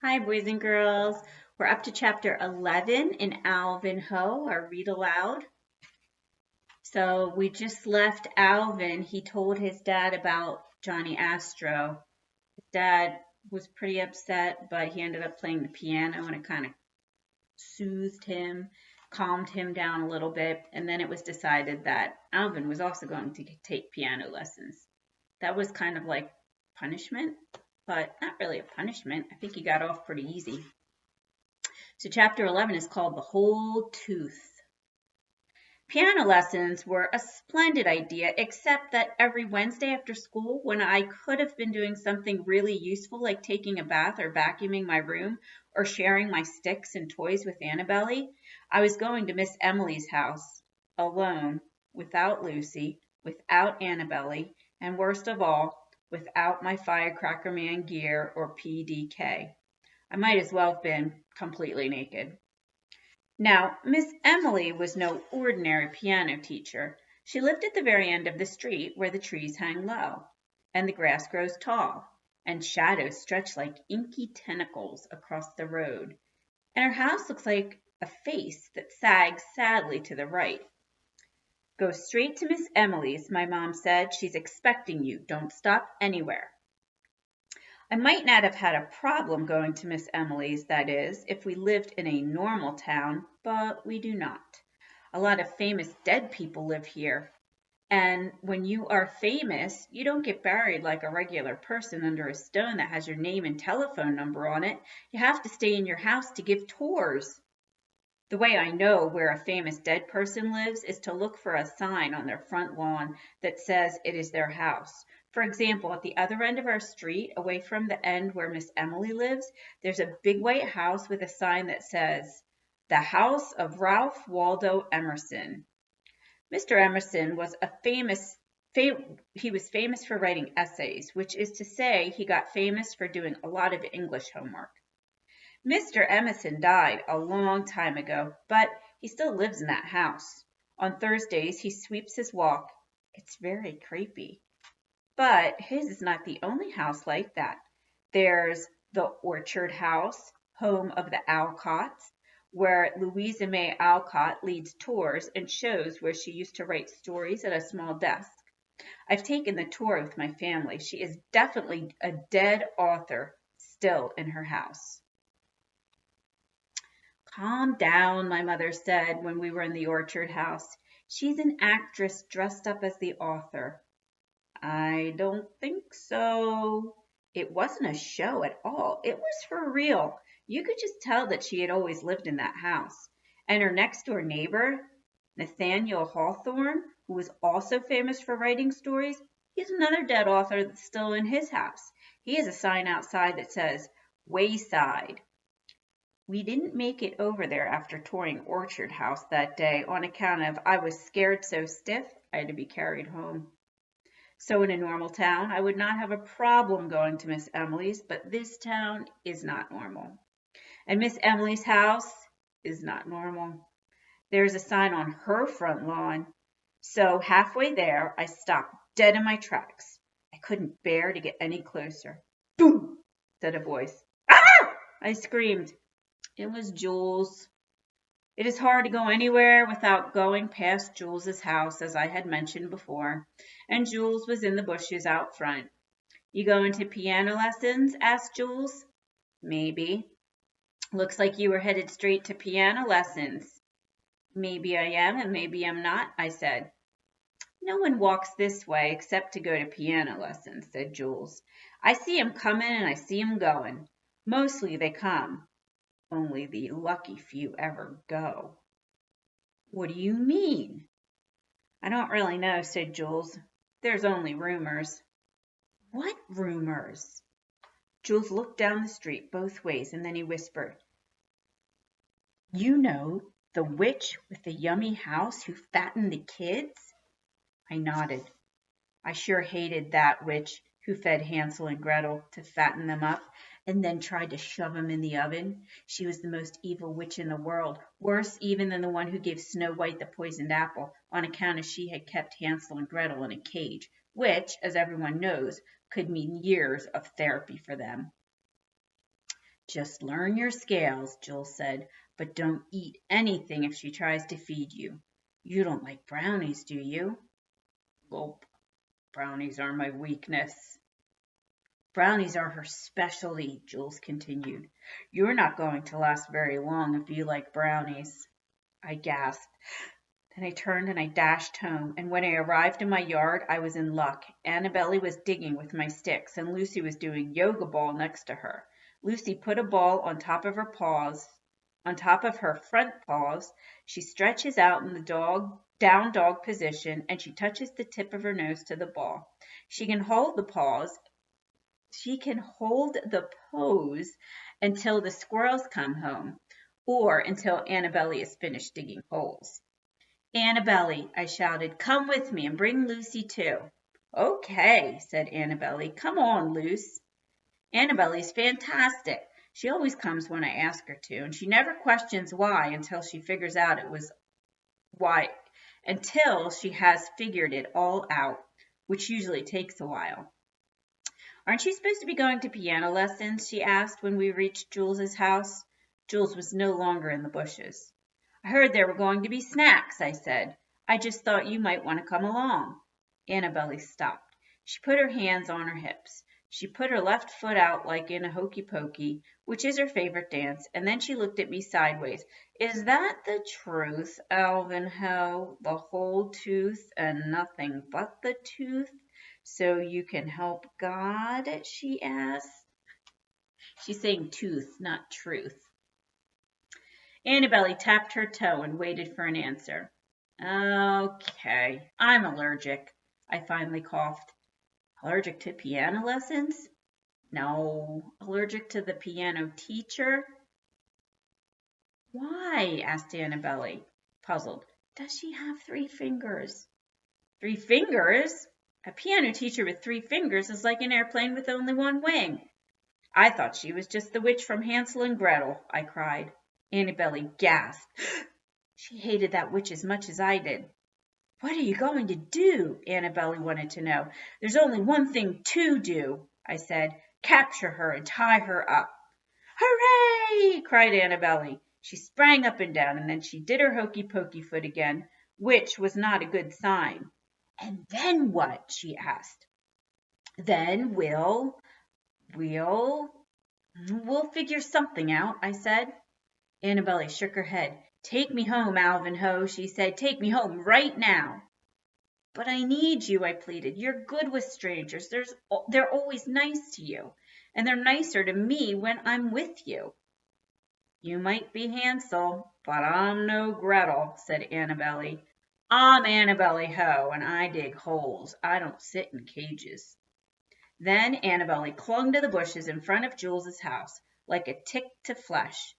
Hi, boys and girls. We're up to chapter 11 in Alvin Ho, our read aloud. So we just left Alvin. He told his dad about Johnny Astro. His dad was pretty upset, but he ended up playing the piano and it kind of soothed him, calmed him down a little bit. And then it was decided that Alvin was also going to take piano lessons. That was kind of like punishment, but not really a punishment. I think he got off pretty easy. So chapter 11 is called The Whole Tooth. Piano lessons were a splendid idea, except that every Wednesday after school, when I could have been doing something really useful like taking a bath or vacuuming my room or sharing my sticks and toys with Annabelle, I was going to Miss Emily's house, alone, without Lucy, without Annabelle, and worst of all, without my Firecracker Man gear or PDK. I might as well have been completely naked. Now, Miss Emily was no ordinary piano teacher. She lived at the very end of the street where the trees hang low, and the grass grows tall, and shadows stretch like inky tentacles across the road, and her house looks like a face that sags sadly to the right. Go straight to Miss Emily's, my mom said. She's expecting you. Don't stop anywhere. I might not have had a problem going to Miss Emily's, that is, if we lived in a normal town, but we do not. A lot of famous dead people live here, and when you are famous, you don't get buried like a regular person under a stone that has your name and telephone number on it. You have to stay in your house to give tours. The way I know where a famous dead person lives is to look for a sign on their front lawn that says it is their house. For example, at the other end of our street, away from the end where Miss Emily lives, there's a big white house with a sign that says, "The House of Ralph Waldo Emerson." Mr. Emerson was he was famous for writing essays, which is to say he got famous for doing a lot of English homework. Mr. Emerson died a long time ago, but he still lives in that house. On Thursdays, he sweeps his walk. It's very creepy. But his is not the only house like that. There's the Orchard House, home of the Alcotts, where Louisa May Alcott leads tours and shows where she used to write stories at a small desk. I've taken the tour with my family. She is definitely a dead author still in her house. Calm down, my mother said when we were in the Orchard House. She's an actress dressed up as the author. I don't think so. It wasn't a show at all. It was for real. You could just tell that she had always lived in that house. And her next door neighbor, Nathaniel Hawthorne, who was also famous for writing stories, he's another dead author that's still in his house. He has a sign outside that says, Wayside. We didn't make it over there after touring Orchard House that day on account of I was scared so stiff I had to be carried home. So in a normal town, I would not have a problem going to Miss Emily's, but this town is not normal. And Miss Emily's house is not normal. There's a sign on her front lawn. So halfway there, I stopped dead in my tracks. I couldn't bear to get any closer. Boom! Said a voice. Ah! I screamed. It was Jules. It is hard to go anywhere without going past Jules's house, as I had mentioned before, and Jules was in the bushes out front. You going to piano lessons? Asked Jules. Maybe. Looks like you were headed straight to piano lessons. Maybe I am and maybe I'm not, I said. No one walks this way except to go to piano lessons, said Jules. I see 'em coming and I see 'em going. Mostly they come. Only the lucky few ever go. What do you mean? I don't really know, said Jules. There's only rumors. What rumors? Jules looked down the street both ways and then he whispered, You know, the witch with the yummy house who fattened the kids? I nodded. I sure hated that witch who fed Hansel and Gretel to fatten them up and then tried to shove them in the oven. She was the most evil witch in the world, worse even than the one who gave Snow White the poisoned apple on account of she had kept Hansel and Gretel in a cage, which, as everyone knows, could mean years of therapy for them. Just learn your scales, Jules said, but don't eat anything if she tries to feed you. You don't like brownies, do you? Gulp. Brownies are my weakness. Brownies are her specialty, Jules continued. You're not going to last very long if you like brownies. I gasped. Then I turned and I dashed home, and when I arrived in my yard, I was in luck. Annabelle was digging with my sticks, and Lucy was doing yoga ball next to her. Lucy put a ball on top of her front paws. She stretches out in the down dog position, and she touches the tip of her nose to the ball. She can hold the pose until the squirrels come home, or until Annabelle is finished digging holes. Annabelle, I shouted, come with me and bring Lucy too. Okay, said Annabelle. Come on, Luce. Annabelle's fantastic. She always comes when I ask her to, and she never questions why until she figures out it was why, until she has figured it all out, which usually takes a while. Aren't you supposed to be going to piano lessons? She asked when we reached Jules's house. Jules was no longer in the bushes. I heard there were going to be snacks, I said. I just thought you might want to come along. Annabelle stopped. She put her hands on her hips. She put her left foot out like in a hokey pokey, which is her favorite dance, and then she looked at me sideways. Is that the truth, Alvin Ho? The whole tooth and nothing but the tooth? So you can help God? She asked. She's saying tooth, not truth. Annabelle tapped her toe and waited for an answer. Okay, I'm allergic, I finally coughed. Allergic to piano lessons? No. Allergic to the piano teacher? Why? Asked Annabelle, puzzled. Does she have 3 fingers? 3 fingers? A piano teacher with 3 fingers is like an airplane with only 1 wing. I thought she was just the witch from Hansel and Gretel, I cried. Annabelle gasped. She hated that witch as much as I did. What are you going to do? Annabelle wanted to know. There's only one thing to do, I said. Capture her and tie her up. Hooray! Cried Annabelle. She sprang up and down, and then she did her hokey pokey foot again, which was not a good sign. And then what? She asked. Then we'll figure something out, I said. Annabelle shook her head. Take me home, Alvin Ho, she said. Take me home right now. But I need you, I pleaded. You're good with strangers. They're always nice to you, and they're nicer to me when I'm with you. You might be Hansel, but I'm no Gretel, said Annabelle. I'm Annabelle Ho, and I dig holes. I don't sit in cages. Then Annabelle clung to the bushes in front of Jules's house, like a tick to flesh.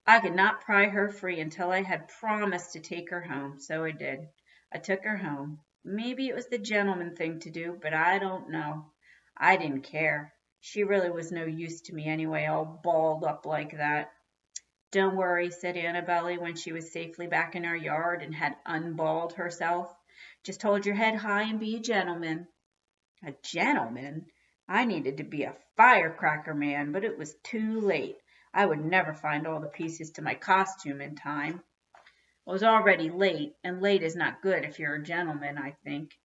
I could not pry her free until I had promised to take her home, so I did. I took her home. Maybe it was the gentleman thing to do, but I don't know. I didn't care. She really was no use to me anyway, all balled up like that. Don't worry, said Annabelle when she was safely back in our yard and had unballed herself. Just hold your head high and be a gentleman. A gentleman? I needed to be a firecracker man, but it was too late. I would never find all the pieces to my costume in time. It was already late, and late is not good if you're a gentleman, I think.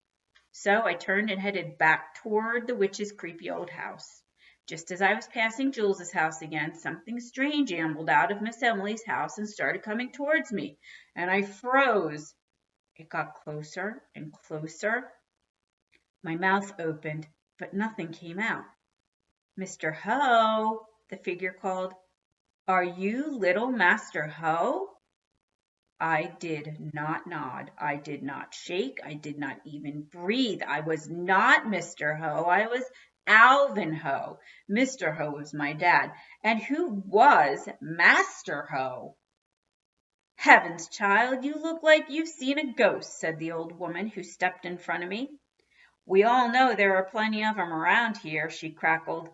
So I turned and headed back toward the witch's creepy old house. Just as I was passing Jules's house again, something strange ambled out of Miss Emily's house and started coming towards me, and I froze. It got closer and closer. My mouth opened, but nothing came out. Mr. Ho, the figure called. Are you little Master Ho? I did not nod. I did not shake. I did not even breathe. I was not Mr. Ho. I was Alvin Ho. Mr. Ho was my dad. And who was Master Ho? Heavens, child, you look like you've seen a ghost, said the old woman who stepped in front of me. We all know there are plenty of 'em around here, she cackled.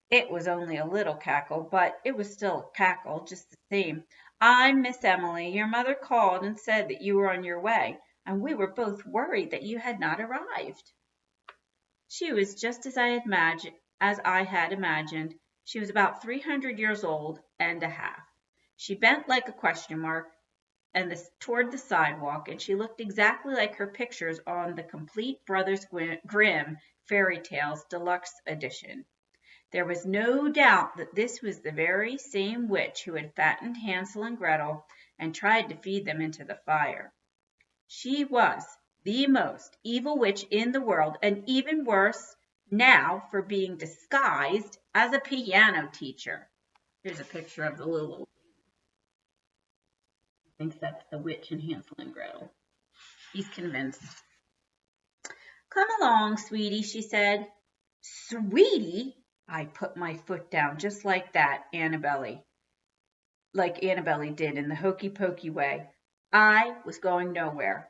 It was only a little cackle, but it was still a cackle, just the same. I'm Miss Emily. Your mother called and said that you were on your way, and we were both worried that you had not arrived. She was just as I had imagined. She was about 300 years old and a half. She bent like a question mark toward the sidewalk, and she looked exactly like her pictures on the Complete Brothers Grimm Fairy Tales Deluxe Edition. There was no doubt that this was the very same witch who had fattened Hansel and Gretel and tried to feed them into the fire. She was the most evil witch in the world, and even worse now for being disguised as a piano teacher. Here's a picture of the little. He thinks that's the witch in Hansel and Gretel. He's convinced. Come along, sweetie, she said. Sweetie? I put my foot down just like that, like Annabelle did in the hokey pokey way. I was going nowhere.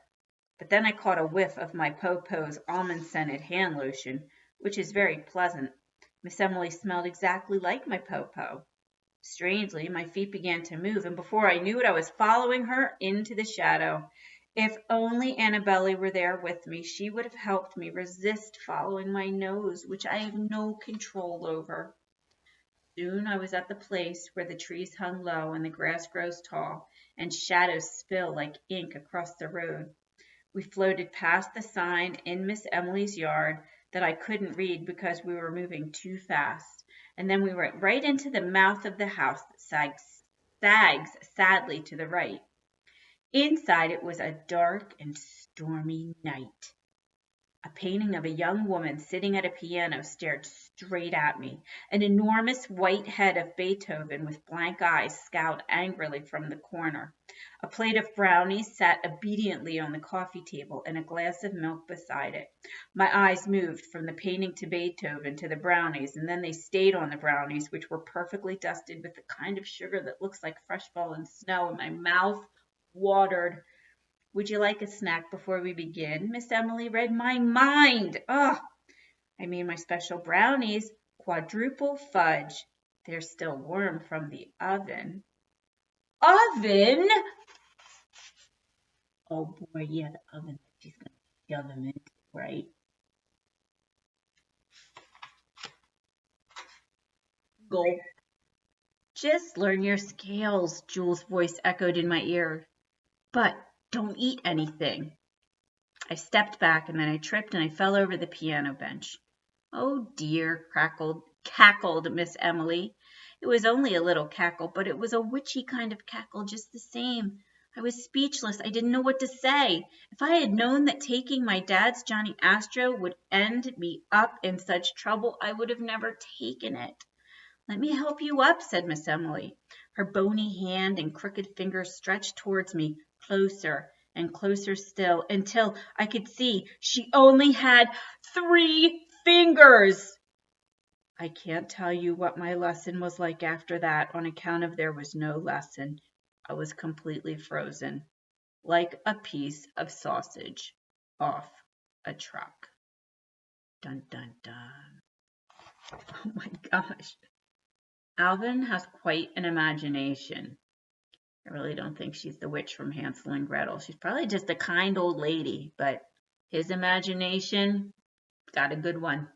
But then I caught a whiff of my Popo's almond-scented hand lotion, which is very pleasant. Miss Emily smelled exactly like my Popo. Strangely, my feet began to move, and before I knew it, I was following her into the shadow. If only Annabelle were there with me, she would have helped me resist following my nose, which I have no control over. Soon I was at the place where the trees hung low and the grass grows tall, and shadows spill like ink across the road. We floated past the sign in Miss Emily's yard that I couldn't read because we were moving too fast, and then we went right into the mouth of the house that sags sadly to the right. Inside it was a dark and stormy night. A painting of a young woman sitting at a piano stared straight at me. An enormous white head of Beethoven with blank eyes scowled angrily from the corner. A plate of brownies sat obediently on the coffee table and a glass of milk beside it. My eyes moved from the painting to Beethoven to the brownies, and then they stayed on the brownies, which were perfectly dusted with the kind of sugar that looks like fresh fallen snow, and my mouth watered. Would you like a snack before we begin? Miss Emily read my mind. I mean my special brownies, quadruple fudge. They're still warm from the oven. Oven? Oh boy, yeah, the oven. She's going to shove them into, right? Gulp. Just learn your scales, Jules' voice echoed in my ear. But don't eat anything. I stepped back, and then I tripped and I fell over the piano bench. Oh dear, cackled Miss Emily. It was only a little cackle, but it was a witchy kind of cackle just the same. I was speechless. I didn't know what to say. If I had known that taking my dad's Johnny Astro would end me up in such trouble, I would have never taken it. Let me help you up, said Miss Emily. Her bony hand and crooked fingers stretched towards me, closer and closer still, until I could see she only had 3 fingers. I can't tell you what my lesson was like after that, on account of there was no lesson. I was completely frozen, like a piece of sausage off a truck. Dun, dun, dun. Oh my gosh. Alvin has quite an imagination. I really don't think she's the witch from Hansel and Gretel. She's probably just a kind old lady, but his imagination got a good one.